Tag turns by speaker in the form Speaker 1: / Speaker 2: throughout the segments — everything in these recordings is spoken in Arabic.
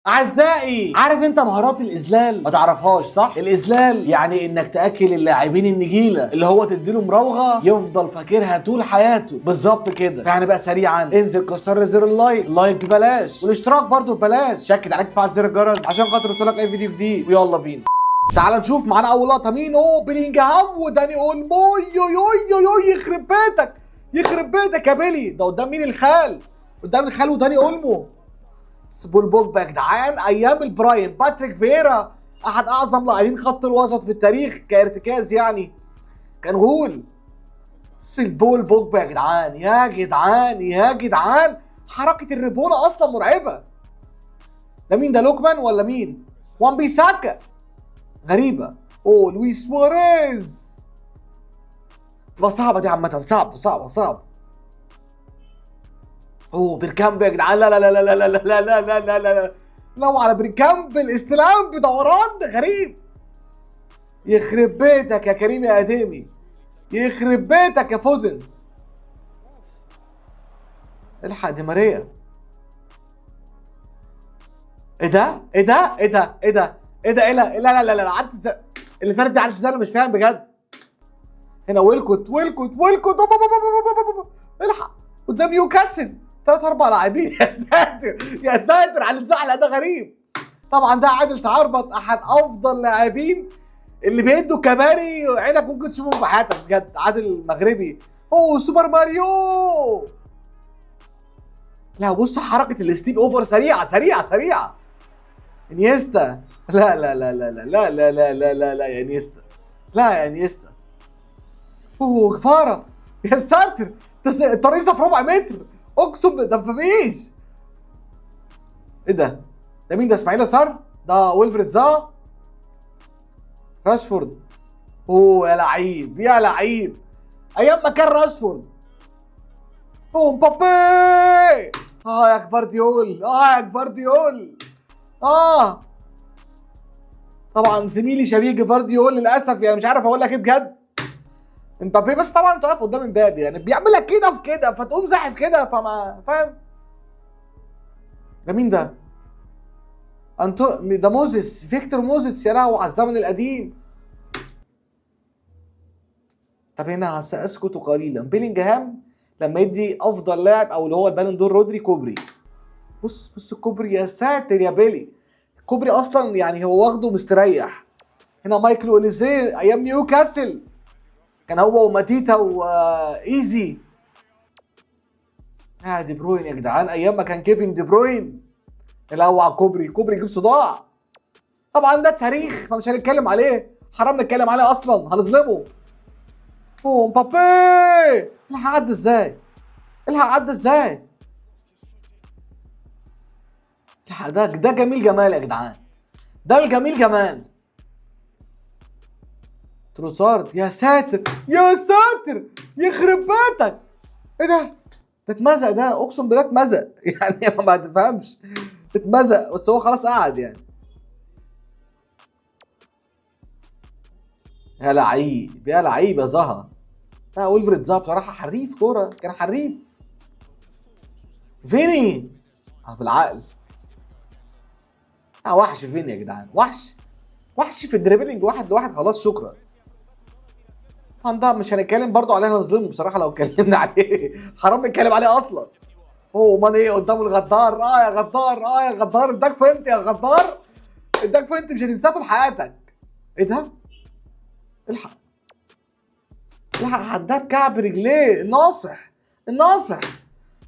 Speaker 1: اعزائي، عارف انت مهارات الاذلال؟ ما تعرفهاش صح؟ الاذلال يعني انك تاكل اللاعبين النجيله، اللي هو تديله مراوغه يفضل فاكرها طول حياته بالظبط كده. فيعني بقى سريعا انزل كسر لي زر اللايك ببلاش، والاشتراك برضو ببلاش. شكد عليك تفعل زر الجرس عشان خاطر يوصلك اي فيديو جديد. ويلا بينا تعال نشوف معانا اول لقطه. مين؟ بلينجهام وداني اولمو. يو يخرب بيتك، يخرب بيتك يا بيلي. ده قدام مين؟ الخال. قدام الخال وداني اولمو. بول بوجبا يا جدعان، ايام البرايم. باتريك فييرا احد اعظم لاعبين خط الوسط في التاريخ كارتكاز، يعني كان غول. بس بول بوجبا يا جدعان، يا جدعان يا جدعان، حركه الريبونه اصلا مرعبه. ده مين ده؟ لوكمان ولا مين؟ وان بيساكا. غريبه. لويس سواريز. تبقى صعبه دي عامه، صعبه. بيركامب يا جدعان. لا لو على بريكامب الاستلام بدوران غريب. يخرب بيتك يا كريم يا ادمي، يخرب بيتك يا فودن. الحق دي ماريا. ايه ده؟ لا عدت اللي فاتت دي، عدت مش فاهم بجد. هنا ويلكوت. الحق قدام نيوكاسل 3-4 لاعبين. يا ساتر على الزحلقه، ده غريب. طبعا ده عادل تعربط، احد افضل لاعبين اللي بيدوا كباري عينك ممكن تشوفهم في حياتك بجد. عادل المغربي. سوبر ماريو. لا بص حركه الستيب اوفر سريعه. انيستا. لا يا انيستا. يا انيستا. كفاره. يا ساتر، الترابيزه في ربع متر، اقسم ده مفيش. ايه ده؟ ده مين ده؟ اسماعيل يسار؟ ده ويلفريد زا؟ راشفورد. يا لعيب ايام ما كان راشفورد. مبابي. يا جفارديول. طبعا زميلي شبيه جفارديول للاسف، يعني مش عارف اقول لك ايه بجد. مبابي بس طبعا انت واقف قدام مبابي، يعني بيعمل لك كده في كده فتقوم زاحف كده، فما فاهم. ده مين ده؟ ده موزيس، فيكتور موزيس. يا لهوي على الزمن القديم. طب هنا سأسكت قليلا. بيلينجهام لما يدي افضل لاعب او اللي هو البالون دور رودري كوبري. بص الكوبري. يا ساتر يا بيلي، كوبري اصلا يعني هو واخده مستريح. هنا مايكل اوليزيه ايام نيوكاسل، كان هو وماتيتا وايزي. دي بروين يا جدعان، ايام ما كان كيفن دي بروين. الاوعى على كوبري يجيب صداع. طبعا ده التاريخ مش هنتكلم عليه، حرام نتكلم عليه اصلا، هنظلمه. مبابي. الحق عدى ازاي؟ ده جميل جمال يا جدعان، ده الجميل جمال. تروسارد. يا ساتر يخرب بيتك. ايه ده اتمزق، ده اقسم بالله اتمزق. يعني ما تفهمش، اتمزق بس هو خلاص قعد يعني. يا لعيب يا زها. لا ويلفريد زها بصراحه حريف كوره، كان حريف. فيني. بالعقل. وحش فيني يا جدعان، وحش في الدريبلينج، واحد لواحد خلاص شكرا. طبعا ده مش هنتكلم برضو عليه، هنظلمه بصراحه لو اتكلمنا عليه. حرام نتكلم عليه اصلا. ماني قدام الغدار. يا غدار اداك فنت يا غدار، اداك فنت مش هتنساه طول حياتك. ايه ده؟ الحق حداد كعب رجليه. الناصح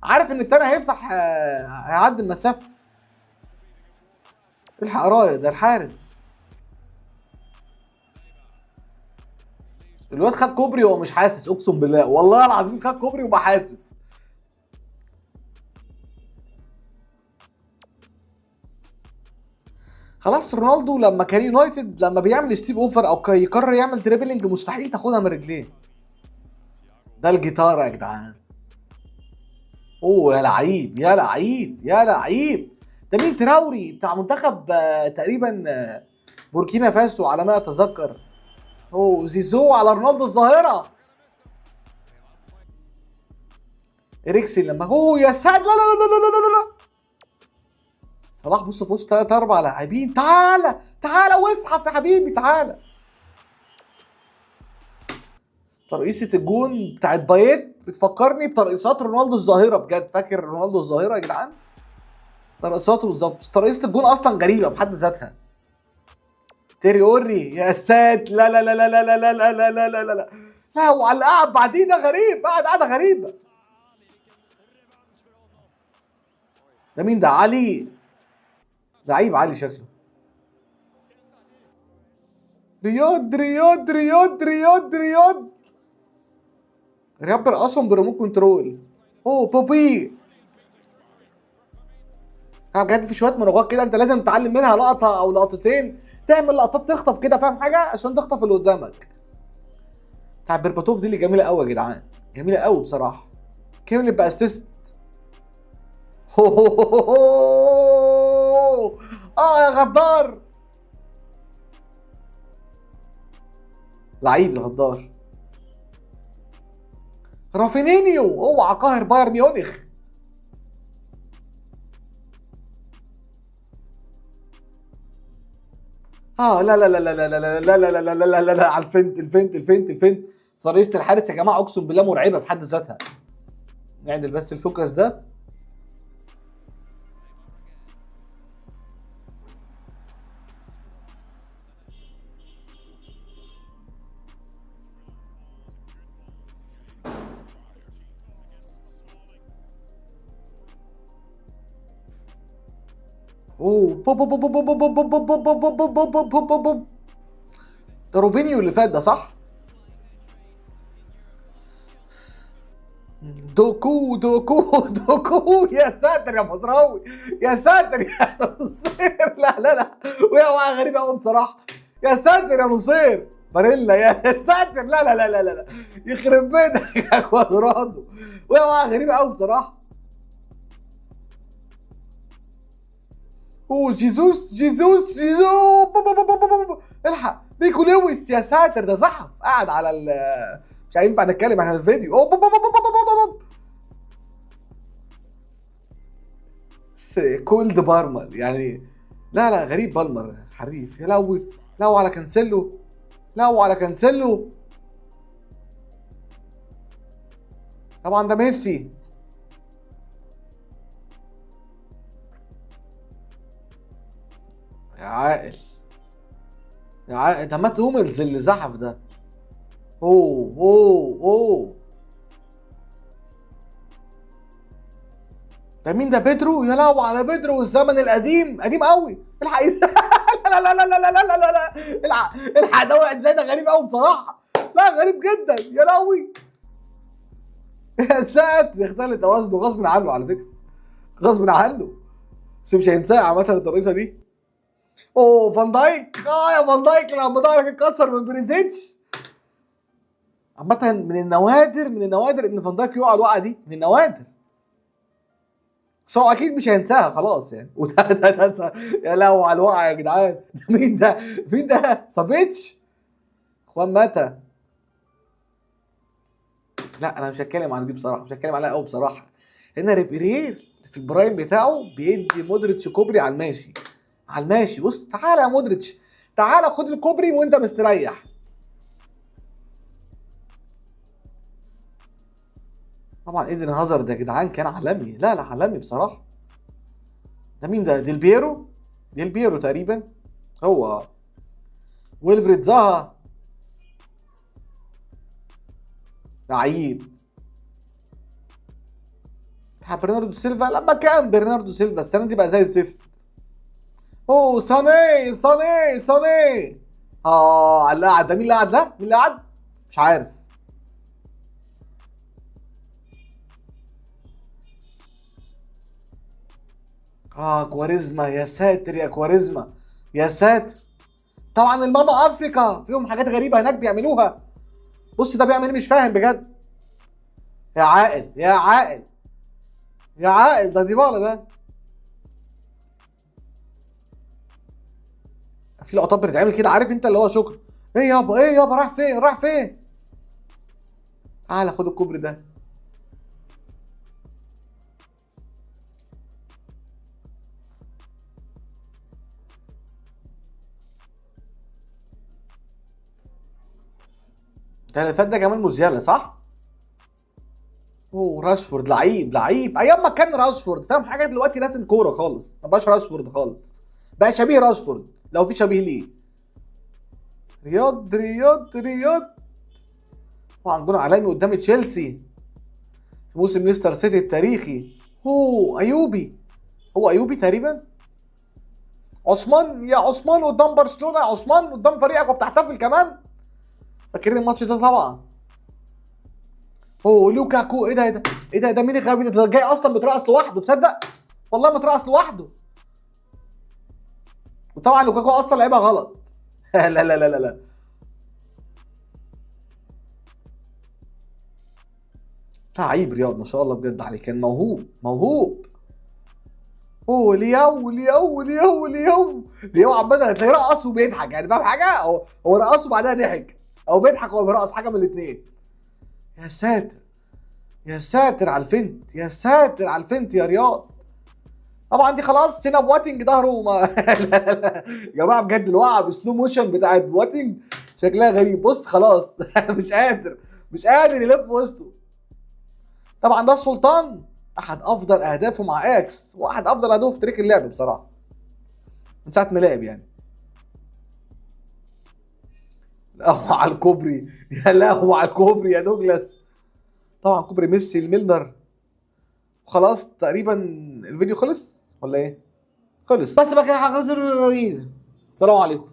Speaker 1: عارف ان التاني هيفتح، هيعدي المسافه. الحق رايه، ده الحارس. الواد خد كوبري وهو مش حاسس، اقسم بالله والله العظيم خد كوبري وما حاسس. خلاص رونالدو لما كان يونايتد، لما بيعمل ستيب اوفر او يقرر يعمل دريبلينج مستحيل تاخدها من رجليه. ده الجيتار يا جدعان. يا لعيب. ده مين؟ تراوري بتاع منتخب تقريبا بوركينا فاسو على ما اتذكر. زيزو على رونالدو الظاهره. اريكسن لما يا ساد. لا صلاح بص في وسط 3 4 لاعبين. تعالى تعالى واسحب يا حبيبي تعالى. ترقيصة الجون بتاعت بايت بتفكرني بترقيصات رونالدو الظاهرة بجد. فاكر رونالدو الظاهرة يا جدعان؟ ترقيصاته بالظبط. ترقيصة الجون اصلا غريبة بحد ذاتها. تيري اوري يا سات. لا لا لا لا لا لا لا لا لا لا لا لا لا. لا وعلى القعد بعدين ده غريب. قعدة غريبة. ده مين ده؟ علي. لعيب علي شكله. رياض رياض رياض رياض رياض. رياض برقصهم بريموت كنترول. اوه بوبي. بجد في شويه مراوغات كده انت لازم تتعلم منها لقطه او لقطتين. تعمل لقطات تخطف كده فاهم حاجه عشان تخطف اللي قدامك. بتاع بيرباتوف دي اللي جميله قوي يا جدعان. جميله قوي بصراحه. كملت باسيست. اه يا غدار. لعيب الغدار. رافينينيو اوعى قاهر بايرن ميونخ. لا لا لا لا لا لا لا لا لا لا لا لا لا لا على الفنت. طريقة الحارس يا جماعه اقسم بالله مرعبه في حد ذاتها. نعدل بس الفوكس ده. اوه بوب بوب بوب بوب بوب بوب بوب بوب بوب بوب بوب بوب بوب. ده روبينيو اللي فات ده صح؟ دوكو دوكو دوكو. يا ساتر يا مصراوي. يا ساتر يا نصير. لا لا لا. وهي وقعه غريبه قوي بصراحه. يا ساتر يا نصير. باريلا يا ساتر. لا لا لا لا لا. يخرب بيتك يا كوادرادو. وهي وقعه غريبه قوي بصراحه. اوه جيزوس جيزوس جيزوس. الحق نيكو لويس. يا ساتر ده زحف قاعد على مش هينفع نتكلم عن الفيديو. اوه كولد بارمر يعني. لا لا غريب بالمر حريف. يا لهوي. لو على كانسيلو. لو على كانسيلو. طبعا ده ميسي. يا عاقل. يا عاقل ده مات هوملز اللي زحف ده. اوه اوه اوه. ده مين ده؟ بيدرو. يا لهوي على بيدرو والزمن القديم قديم قوي. الحق. لا لا لا لا لا لا لا لا لا. الحق ده وقع ازاي؟ ده غريب قوي بصراحه. لا غريب جدا يا لهوي. يا ساتر. يختل توازنه غصب عنه على فكره. غصب عنه. بس مش هينساها عامه الترقيصه دي. اوه فان دايك. يا فان دايك لما ضهرك اتكسر من بريزيتش. عامة من النوادر ان فان دايك يقع الوقعه دي. من النوادر. بس هو اكيد مش هينساها خلاص يعني. وده يا لهوي على الوقعه يا جدعان. ده مين ده؟ مين ده؟ سافيتش. اخوان ماتا. لا انا مش هتكلم عن دي بصراحه. مش هتكلم عليها قوي بصراحه. هنا ريبيرير في البرايم بتاعه بيدي مودريتش كوبري على الماشي. على الماشي. بص تعالى يا مودريتش. تعالى خد الكوبري وانت مستريح. طبعا ايدن هازارد يا جدعان كان عالمي. لا لا عالمي بصراحه. ده مين ده؟ ديل بيرو. ديل بيرو تقريبا. هو ويلفريد زاها. لعيب. برناردو سيلفا لما كان برناردو سيلفا السنه دي بقى زي الزفت. اوه ساني ساني ساني. على اللي قعد ده. مين اللي قعد ده؟ مين اللي قعد؟ مش عارف. كواريزما. يا ساتر يا كواريزما. يا ساتر. طبعا الماما افريكا فيهم حاجات غريبه هناك بيعملوها. بص ده بيعمل ايه مش فاهم بجد. يا عاقل يا عاقل. يا عاقل ده ديبالا ده. في لقطات بتتعمل كده عارف انت اللي هو شكر. ايه يابا ايه يابا راح فين راح فين. تعالى خد الكوبري ده. كان اللي فات ده جمال موزيالا صح؟ اوه راشفورد لعيب لعيب، ايام ما كان راشفورد فاهم حاجه، دلوقتي راسم كوره خالص، ما بقاش راشفورد خالص، بقى شبيه راشفورد لو في شبيه ليه. رياض رياض رياض. طبعا جون عالمي قدام تشيلسي في موسم ليستر سيتي التاريخي. اوه ايوبي، هو ايوبي تقريبا. عثمان يا عثمان قدام برشلونه، يا عثمان قدام فريقك وبتحتفل كمان. فاكرين الماتش ده طبعا. اوه لوكاكو، ايه ده ايه ده ايه ده مين الغبي ده جاي اصلا مترقص لوحده، تصدق والله مترقص لوحده. وطبعا لوكاكو اصلا لعبها غلط. لا لا لا لا لا. لعيب رياض ما شاء الله بجد عليه، كان موهوب موهوب. اوه لياو لياو لياو لياو لياو عامة هتلاقيه رقص وبيضحك، يعني فاهم حاجة؟ هو رقص وبعدها ضحك، او بيضحك وهو بيرقص، حاجة من الاثنين. يا ساتر يا ساتر على الفنت، يا ساتر على الفنت يا رياض. طبعا دي خلاص سينا بواتنج ظهره ما لا لا لا يا جماعه بجد الوقعه بسلو موشن بتاعت بواتنج شكلها غريب، بص خلاص مش قادر مش قادر يلف وسطه. طبعا ده السلطان، احد افضل اهدافه مع اياكس، واحد افضل اهدافه في تاريخ اللعب بصراحه من ساعه ما لعب يعني. لهو على الكوبري، يا لهو على الكوبري يا دوجلاس. طبعا كوبري ميسي الميلنر. وخلاص تقريبا الفيديو خلص ولا ايه؟ خلص بس بقى كده. السلام عليكم.